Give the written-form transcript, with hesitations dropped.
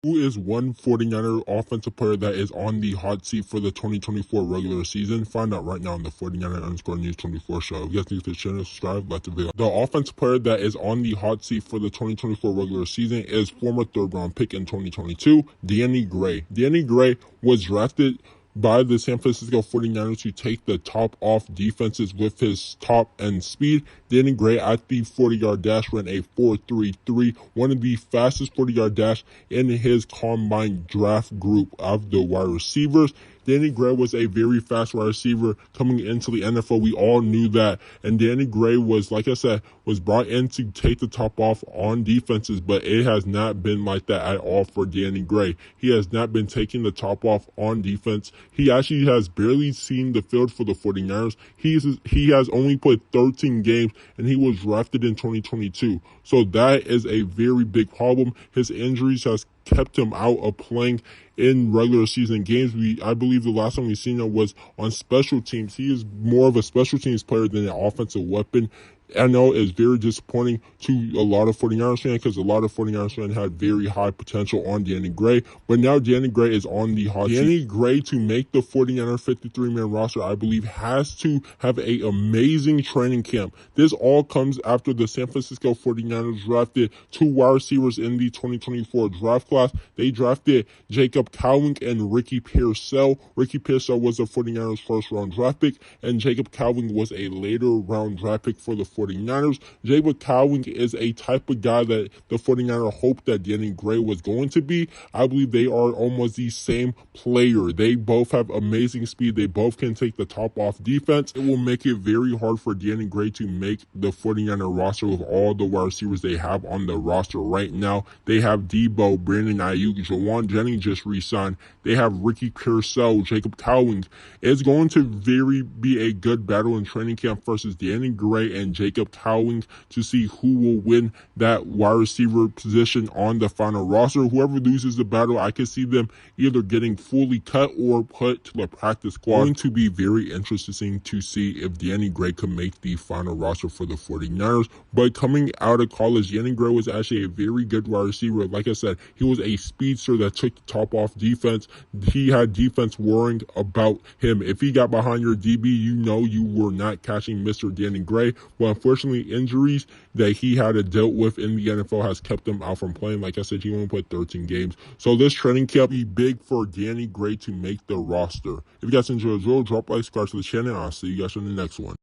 Who is one 49er offensive player that is on the hot seat for the 2024 regular season? Find out right now on the 49er News 24 show. If you guys need to channel, subscribe, like the video. The offensive player that is on the hot seat for the 2024 regular season is former third-round pick in 2022, Danny Gray. Danny Gray was drafted by the San Francisco 49ers to take the top off defenses with his top end speed. Danny Gray at the 40-yard dash ran a 4.33, one of the fastest 40-yard dash in his combine draft group of the wide receivers. Danny Gray was a very fast wide receiver coming into the NFL. We all knew that. And Danny Gray was, like I said, was brought in to take the top off on defenses, but it has not been like that at all for Danny Gray. He has not been taking the top off on defense. He actually has barely seen the field for the 49ers. He has only played 13 games, and he was drafted in 2022. So that is a very big problem. His injuries has kept him out of playing in regular season games. I believe the last time we seen him was on special teams. He is more of a special teams player than an offensive weapon. I know it's very disappointing to a lot of 49ers fans because a lot of 49ers fans had very high potential on Danny Gray, but now Danny Gray is on the hot seat. Danny Gray, to make the 49er 53-man roster, I believe has to have an amazing training camp. This all comes after the San Francisco 49ers drafted two wide receivers in the 2024 draft class. They drafted Jacob Cowing and Ricky Pearsall. Ricky Pearsall was a 49ers first-round draft pick, and Jacob Cowing was a later round draft pick for the 49ers. Jacob Cowing is a type of guy that the 49ers hoped that Danny Gray was going to be. I believe they are almost the same player. They both have amazing speed. They both can take the top off defense. It will make it very hard for Danny Gray to make the 49er roster with all the wide receivers they have on the roster right now. They have Debo, Brandon Aiyuk, Jauan Jennings just re-signed. They have Ricky Pearsall, Jacob Cowing. It's going to be a good battle in training camp versus Danny Gray and Jacob Cowing to see who will win that wide receiver position on the final roster. Whoever loses the battle, I can see them either getting fully cut or put to the practice squad. It's going to be very interesting to see if Danny Gray could make the final roster for the 49ers. But coming out of college, Danny Gray was actually a very good wide receiver. Like I said, he was a speedster that took the top off defense. He had defense worrying about him. If he got behind your DB, you know you were not catching Mr. Danny Gray. But unfortunately, injuries that he had to deal with in the NFL has kept him out from playing. Like I said, he only played 13 games. So this training camp be big for Danny Gray to make the roster. If you guys enjoyed the video, drop a like, subscribe to the channel, and I'll see you guys on the next one.